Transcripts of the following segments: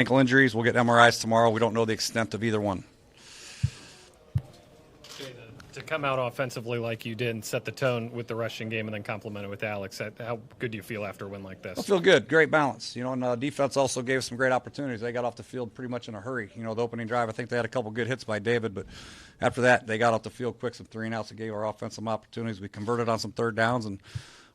Ankle injuries, we'll get MRIs tomorrow. We don't know the extent of either one. To come out offensively like you did and set the tone with the rushing game and then complement it with Alex, how good do you feel after a win like this? I feel good. Great balance. And defense also gave us some great opportunities. They got off the field pretty much in a hurry. The opening drive, I think they had a couple good hits by David, but after that, they got off the field quick, some 3-and-outs that gave our offense some opportunities. We converted on some third downs and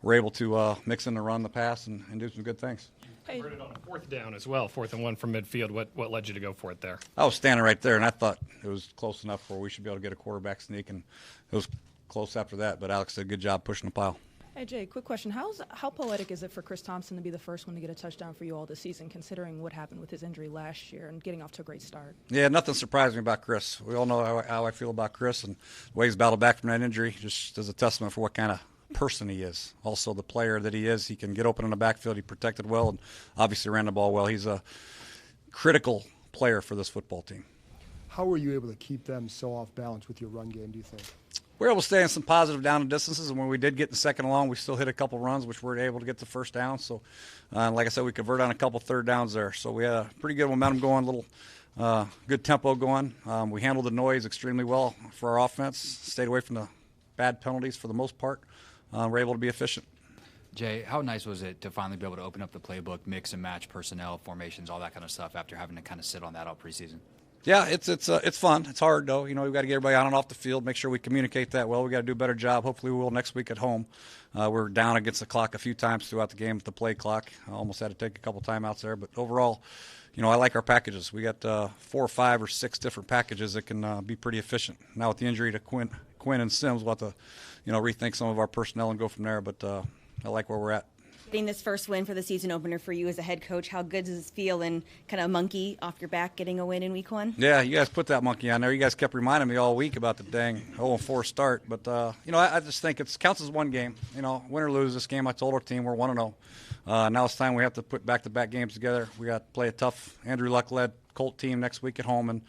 were able to mix in the run, the pass, and do some good things. Converted on a fourth down as well, 4th and 1 from midfield. What led you to go for it there? I was standing right there, and I thought it was close enough where we should be able to get a quarterback sneak, and it was close after that, but Alex did a good job pushing the pile. Hey, Jay, quick question. How poetic is it for Chris Thompson to be the first one to get a touchdown for you all this season, considering what happened with his injury last year and getting off to a great start? Yeah, nothing surprised me about Chris. We all know how I feel about Chris, and the way he's battled back from that injury just is a testament for what kind of person he is. Also, the player that he is, he can get open in the backfield. He protected well and obviously ran the ball well. He's a critical player for this football team. How were you able to keep them so off balance with your run game, do you think? We were able to stay in some positive down and distances, and when we did get in second and long, we still hit a couple runs, which we were able to get the first down. So, like I said, we converted on a couple third downs there. So we had a pretty good momentum going, a little good tempo going. We handled the noise extremely well for our offense, stayed away from the bad penalties for the most part. We're able to be efficient. Jay, how nice was it to finally be able to open up the playbook, mix and match personnel, formations, all that kind of stuff after having to kind of sit on that all preseason? Yeah, it's fun. It's hard, though. We've got to get everybody on and off the field, make sure we communicate that well. We've got to do a better job. Hopefully we will next week at home. We're down against the clock a few times throughout the game with the play clock. I almost had to take a couple timeouts there. But overall, I like our packages. We got 4 or 5 or 6 different packages that can be pretty efficient. Now with the injury to Quinn and Sims, we'll have to, rethink some of our personnel and go from there. But I like where we're at. Getting this first win for the season opener for you as a head coach, how good does it feel and kind of a monkey off your back getting a win in week 1? Yeah, you guys put that monkey on there. You guys kept reminding me all week about the dang 0-4 start. But, I just think it counts as one game. Win or lose this game, I told our team we're 1-0. Now it's time we have to put back-to-back games together. We got to play a tough Andrew Luck-led Colt team next week at home, and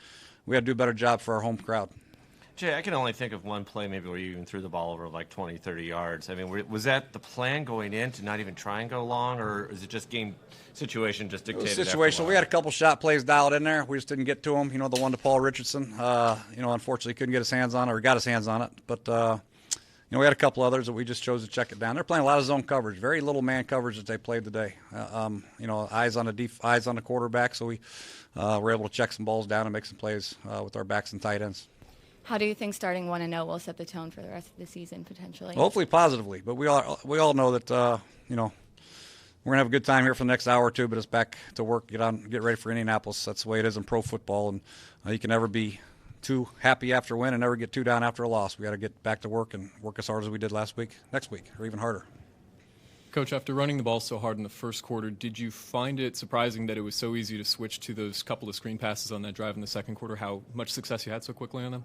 we got to do a better job for our home crowd. Jay, I can only think of one play maybe where you even threw the ball over like 20, 30 yards. I mean, was that the plan going in to not even try and go long, or is it just game situation just dictated? It was situational. We had a couple shot plays dialed in there. We just didn't get to them. The one to Paul Richardson, unfortunately couldn't get his hands on it or got his hands on it. But, we had a couple others that we just chose to check it down. They're playing a lot of zone coverage, very little man coverage that they played today. Eyes on the quarterback, so we were able to check some balls down and make some plays with our backs and tight ends. How do you think starting 1-0 will set the tone for the rest of the season potentially? Hopefully positively, but we all know that we're gonna have a good time here for the next hour or two. But it's back to work, get ready for Indianapolis. That's the way it is in pro football, and you can never be too happy after a win and never get too down after a loss. We got to get back to work and work as hard as we did last week, next week, or even harder. Coach, after running the ball so hard in the first quarter, did you find it surprising that it was so easy to switch to those couple of screen passes on that drive in the second quarter? How much success you had so quickly on them?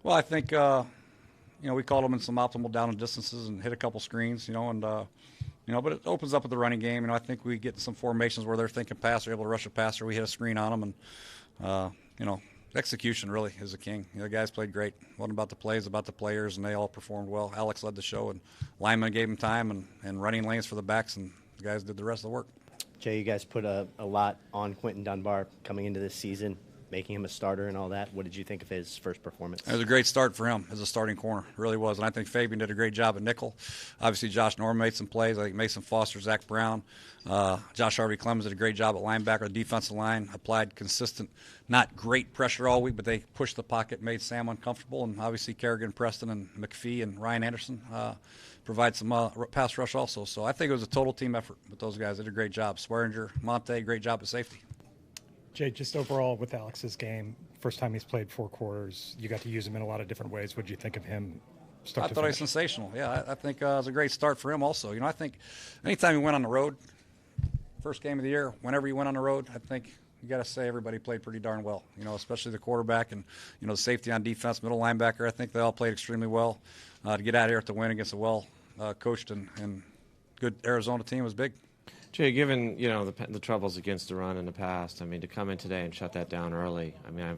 Well, I think, we called them in some optimal down and distances and hit a couple screens, but it opens up with the running game. I think we get in some formations where they're thinking pass, they're able to rush a passer. We hit a screen on them, and, execution really is a king. The guys played great. It wasn't about the plays, about the players, and they all performed well. Alex led the show, and linemen gave him time and running lanes for the backs, and the guys did the rest of the work. Jay, you guys put a lot on Quentin Dunbar coming into this season, making him a starter and all that. What did you think of his first performance? It was a great start for him as a starting corner. It really was. And I think Fabian did a great job at nickel. Obviously, Josh Norman made some plays. I think Mason Foster, Zach Brown, Josh Harvey Clemens did a great job at linebacker. The defensive line applied consistent, not great pressure all week, but they pushed the pocket, made Sam uncomfortable. And obviously, Kerrigan, Preston, and McPhee and Ryan Anderson provide some pass rush also. So I think it was a total team effort with those guys. They did a great job. Swearinger, Monte, great job at safety. Jay, just overall with Alex's game, first time he's played 4 quarters, you got to use him in a lot of different ways. What did you think of him? I thought he was sensational. Yeah, I think it was a great start for him also. I think anytime he went on the road, first game of the year, whenever he went on the road, I think you got to say everybody played pretty darn well, especially the quarterback and, the safety on defense, middle linebacker. I think they all played extremely well. To get out here to win against a well-coached and good Arizona team was big. Jay, given the troubles against the run in the past, to come in today and shut that down early,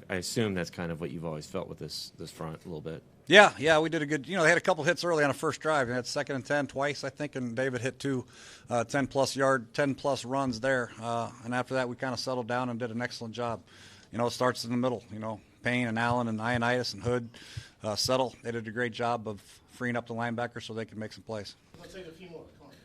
I assume that's kind of what you've always felt with this front a little bit. Yeah, we did a good. They had a couple hits early on the first drive. They had 2nd and 10 twice, I think, and David hit 2 10-plus runs there. And after that, we kind of settled down and did an excellent job. It starts in the middle. Payne and Allen and Ioannidis and Hood settle. They did a great job of freeing up the linebackers so they could make some plays. Let's take a few more.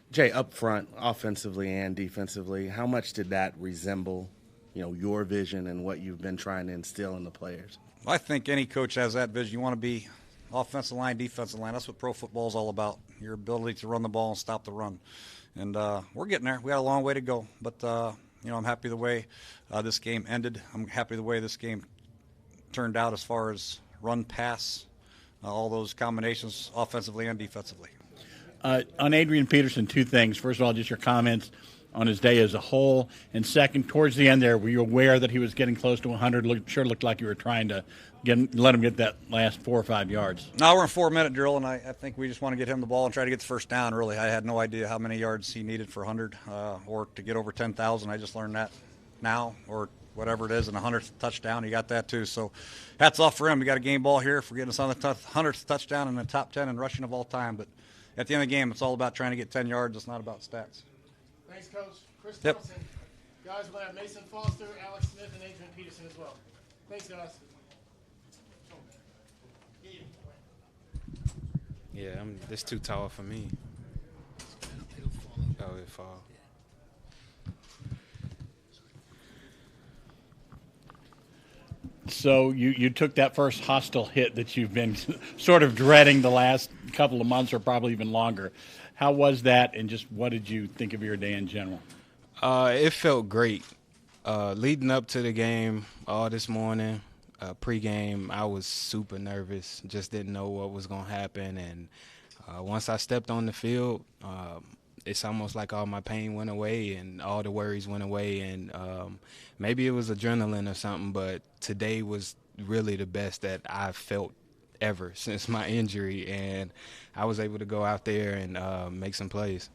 Jay, up front, offensively and defensively, how much did that resemble, your vision and what you've been trying to instill in the players? I think any coach has that vision. You want to be offensive line, defensive line. That's what pro football is all about, your ability to run the ball and stop the run. And we're getting there. We got a long way to go. But, I'm happy the way this game ended. I'm happy the way this game turned out as far as run, pass, all those combinations offensively and defensively. On Adrian Peterson, 2 things. First of all, just your comments on his day as a whole. And second, towards the end there, were you aware that he was getting close to 100? Sure looked like you were trying to let him get that last 4 or 5 yards. No, we're in 4-minute drill, and I think we just want to get him the ball and try to get the first down, really. I had no idea how many yards he needed for 100 or to get over 10,000. I just learned that now, or whatever it is, and 100th touchdown. He got that too. So hats off for him. We got a game ball here for getting us on the 100th touchdown in the top 10 in rushing of all time. But at the end of the game, it's all about trying to get 10 yards. It's not about stats. Thanks, Coach. Chris Thompson. Guys, we'll have Mason Foster, Alex Smith, and Adrian Peterson as well. Thanks, guys. Yeah, this too tall for me. Oh, it fall. So you took that first hostile hit that you've been sort of dreading the last couple of months or probably even longer. How was that, and just what did you think of your day in general? It felt great. Leading up to the game this morning, pregame, I was super nervous, just didn't know what was going to happen. And once I stepped on the field, it's almost like all my pain went away and all the worries went away. And maybe it was adrenaline or something, but today was really the best that I've felt ever since my injury. And I was able to go out there and make some plays.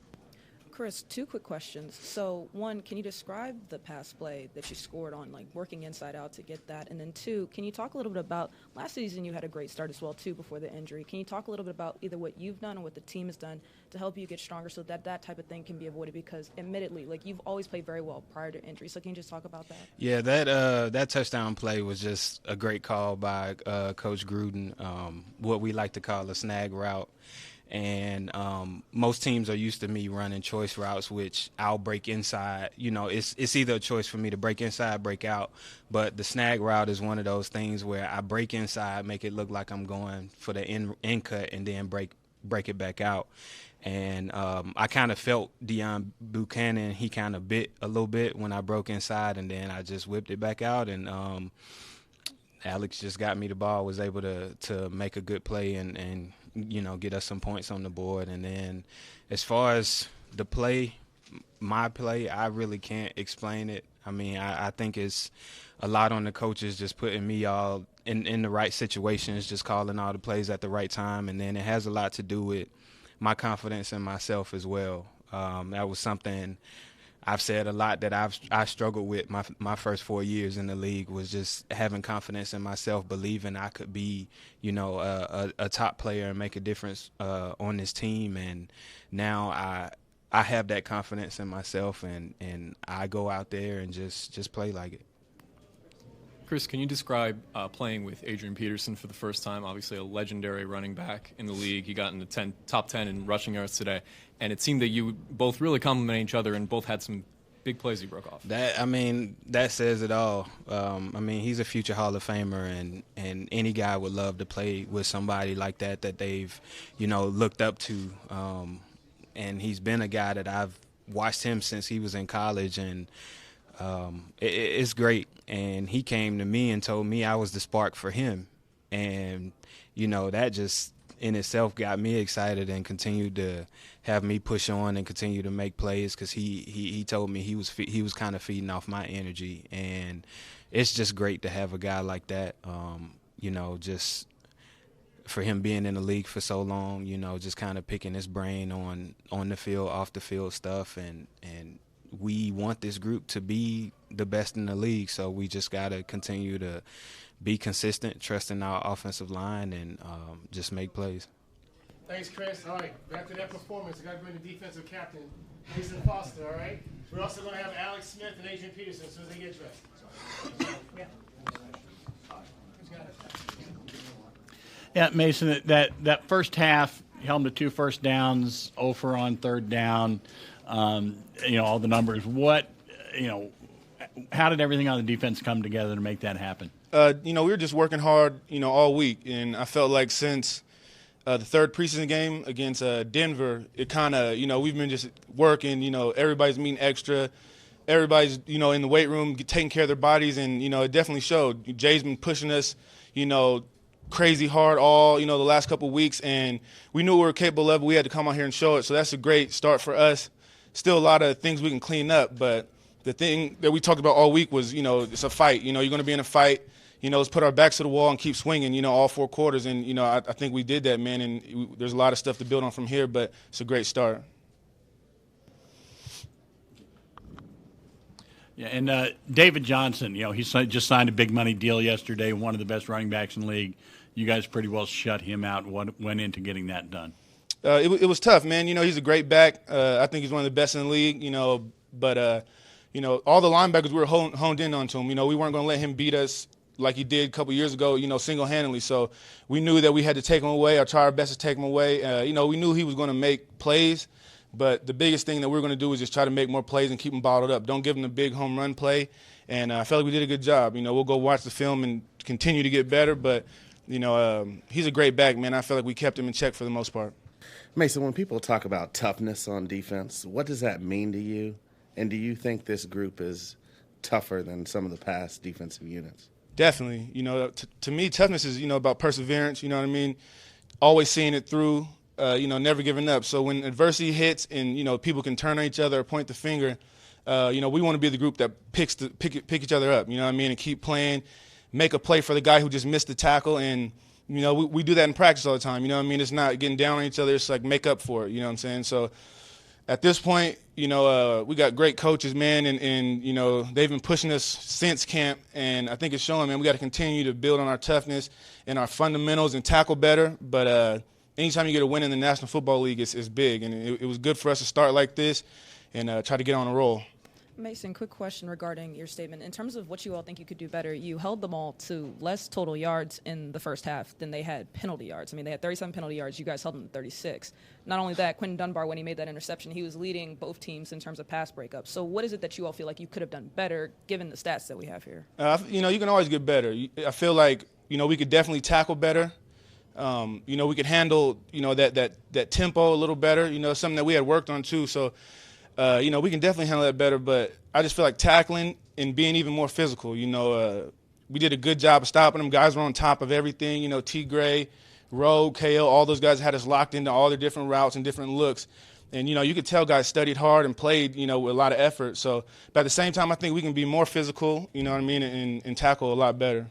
Chris, 2 quick questions. So, 1, can you describe the pass play that you scored on, like working inside out to get that? And then 2, can you talk a little bit about last season you had a great start as well, too, before the injury. Can you talk a little bit about either what you've done or what the team has done to help you get stronger so that that type of thing can be avoided? Because admittedly, like you've always played very well prior to injury. So can you just talk about that? Yeah, that touchdown play was just a great call by Coach Gruden, what we like to call a snag route. And most teams are used to me running choice routes, which I'll break inside. It's either a choice for me to break inside, break out. But the snag route is one of those things where I break inside, make it look like I'm going for the end cut, and then break it back out. And I kind of felt Deion Buchanan. He kind of bit a little bit when I broke inside, and then I just whipped it back out. And Alex just got me the ball, was able to make a good play and get us some points on the board. And then as far as the play, my play, I really can't explain it. I mean, I think it's a lot on the coaches just putting me all in the right situations, just calling all the plays at the right time. And then it has a lot to do with my confidence in myself as well. That was something I've said a lot that I struggled with my first 4 years in the league, was just having confidence in myself, believing I could be, a top player and make a difference on this team. And now I have that confidence in myself, and I go out there and just play like it. Chris, can you describe playing with Adrian Peterson for the first time? Obviously a legendary running back in the league. He got in the top 10 in rushing yards today. And it seemed that you both really complement each other and both had some big plays you broke off. That says it all. He's a future Hall of Famer, and any guy would love to play with somebody like that they've, looked up to. And he's been a guy that I've watched him since he was in college, and it's great. And he came to me and told me I was the spark for him. And, that just in itself got me excited and continued to have me push on and continue to make plays, because he told me he was kind of feeding off my energy. And it's just great to have a guy like that, just for him being in the league for so long, just kind of picking his brain on the field, off the field stuff. And we want this group to be the best in the league. So we just got to continue to be consistent, trust in our offensive line, and just make plays. Thanks, Chris. All right, back to that performance. I got to bring the defensive captain, Mason Foster, all right? We're also going to have Alex Smith and Adrian Peterson as soon as they get dressed. Yeah, Mason, that first half, you held them to 2 first downs, 0 for on 3rd down, all the numbers. How did everything on the defense come together to make that happen? We were just working hard, all week, and I felt like since the 3rd preseason game against Denver, it kind of, we've been just working, everybody's meeting extra, everybody's, in the weight room taking care of their bodies, and, it definitely showed. Jay's been pushing us, crazy hard all, the last couple of weeks, and we knew we were capable of it. We had to come out here and show it, so that's a great start for us. Still a lot of things we can clean up, but the thing that we talked about all week was, it's a fight. You're going to be in a fight. Let's put our backs to the wall and keep swinging, all 4 quarters. And, I think we did that, man, and there's a lot of stuff to build on from here, but it's a great start. Yeah, and David Johnson, he just signed a big money deal yesterday, one of the best running backs in the league. You guys pretty well shut him out. What went into getting that done? It was tough, man. He's a great back. I think he's one of the best in the league, but all the linebackers we were honed in onto him. We weren't going to let him beat us like he did a couple years ago, single-handedly. So we knew that we had to take him away or try our best to take him away. We knew he was going to make plays, but the biggest thing that we were going to do was just try to make more plays and keep him bottled up. Don't give him the big home run play. And I felt like we did a good job. We'll go watch the film and continue to get better, but, he's a great back, man. I felt like we kept him in check for the most part. Mason, when people talk about toughness on defense, what does that mean to you? And do you think this group is tougher than some of the past defensive units? Definitely. To me, toughness is, about perseverance, always seeing it through, never giving up. So when adversity hits and, people can turn on each other or point the finger, we want to be the group that pick each other up, and keep playing, make a play for the guy who just missed the tackle. And, we do that in practice all the time, It's not getting down on each other. It's like make up for it, So at this point, we got great coaches, man, and they've been pushing us since camp, and I think it's showing, man. We got to continue to build on our toughness and our fundamentals and tackle better. But anytime you get a win in the National Football League, it's big, and it was good for us to start like this and try to get on a roll. Mason, quick question regarding your statement. In terms of what you all think you could do better, you held them all to less total yards in the first half than they had penalty yards. They had 37 penalty yards. You guys held them to 36. Not only that, Quentin Dunbar, when he made that interception, he was leading both teams in terms of pass breakups. So what is it that you all feel like you could have done better given the stats that we have here? You can always get better. I feel like, we could definitely tackle better. We could handle, that tempo a little better, something that we had worked on too. So, we can definitely handle that better, but I just feel like tackling and being even more physical. We did a good job of stopping them. Guys were on top of everything. T. Gray, Rowe, KO, all those guys had us locked into all their different routes and different looks. And, you could tell guys studied hard and played, with a lot of effort. So, but at the same time, I think we can be more physical, and tackle a lot better.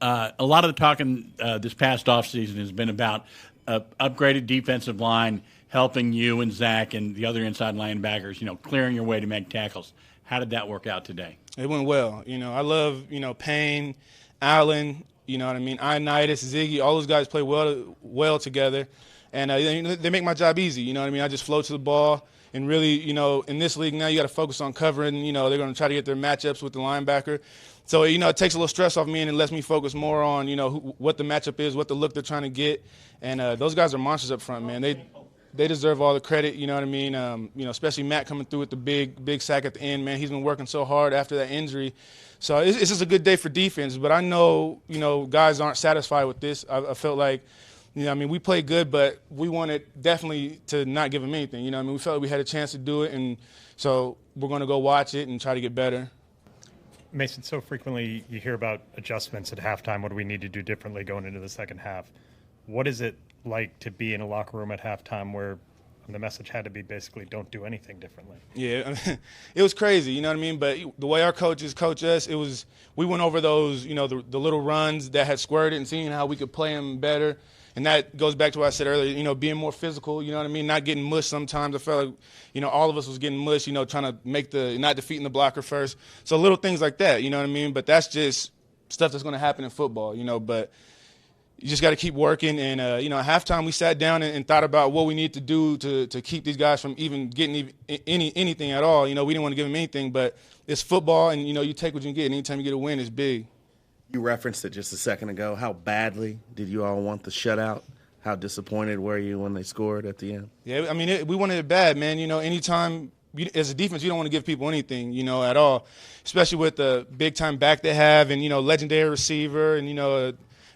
A lot of the talking this past offseason has been about upgraded defensive line, helping you and Zach and the other inside linebackers, clearing your way to make tackles. How did that work out today? It went well. I love, Payne, Allen, Ioannidis, Ziggy, all those guys play well together. And they make my job easy, I just float to the ball. And really, in this league now you got to focus on covering, they're going to try to get their matchups with the linebacker. So, it takes a little stress off me and it lets me focus more on, what the matchup is, what the look they're trying to get. And those guys are monsters up front, man. They deserve all the credit, especially Matt coming through with the big sack at the end, man. He's been working so hard after that injury. So it's just a good day for defense. But I know, guys aren't satisfied with this. I felt like, we played good, but we wanted definitely to not give them anything. We felt like we had a chance to do it, and so we're going to go watch it and try to get better. Mason, so frequently you hear about adjustments at halftime. What do we need to do differently going into the second half? What is it like to be in a locker room at halftime where the message had to be basically don't do anything differently? Yeah, it was crazy, But the way our coaches coach us, we went over those, the little runs that had squirted and seeing how we could play them better. And that goes back to what I said earlier, you know, being more physical, you know what I mean, not getting mushed sometimes. I felt like, you know, all of us was getting mushed, you know, trying to not defeating the blocker first. So little things like that, you know what I mean? But that's just stuff that's going to happen in football, you know, but you just got to keep working. And, you know, at halftime we sat down and thought about what we need to do to keep these guys from even getting anything at all. You know, we didn't want to give them anything, but it's football, and, you know, you take what you can get. And anytime you get a win, it's big. You referenced it just a second ago. How badly did you all want the shutout? How disappointed were you when they scored at the end? Yeah, I mean, we wanted it bad, man. You know, anytime as a defense, you don't want to give people anything, you know, at all, especially with the big-time back they have and, you know, legendary receiver and, you know, a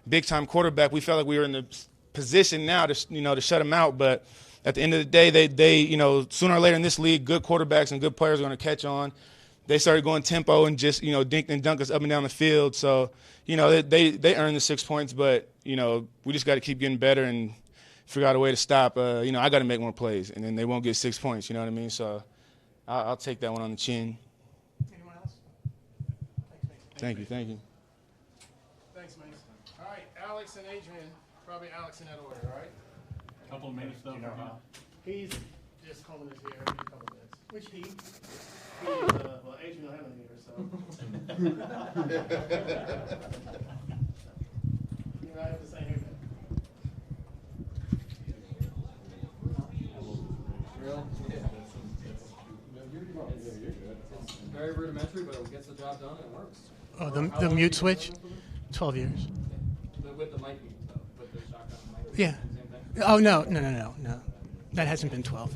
big-time quarterback. We felt like we were in the position now to, you know, to shut them out. But at the end of the day, they you know, sooner or later in this league, good quarterbacks and good players are going to catch on. They started going tempo and just, you know, dink and dunk us up and down the field. So, you know, they earned the 6 points, but, you know, we just got to keep getting better and figure out a way to stop. You know, I got to make more plays, and then they won't get 6 points, you know what I mean? So I'll take that one on the chin. Anyone else? Thank you. Thanks, Mason. All right, Alex and Adrian, probably Alex in that order, all right? Couple of minutes though. He's just combing his hair every couple minutes. Which he is, well, Adrian don't have any hair, so. You and I have the same haircut. Very rudimentary, but it gets the job done and it works. Oh, the mute switch? 12 years. With the mic, with the shotgun mic. Yeah. Oh, no. That hasn't been 12.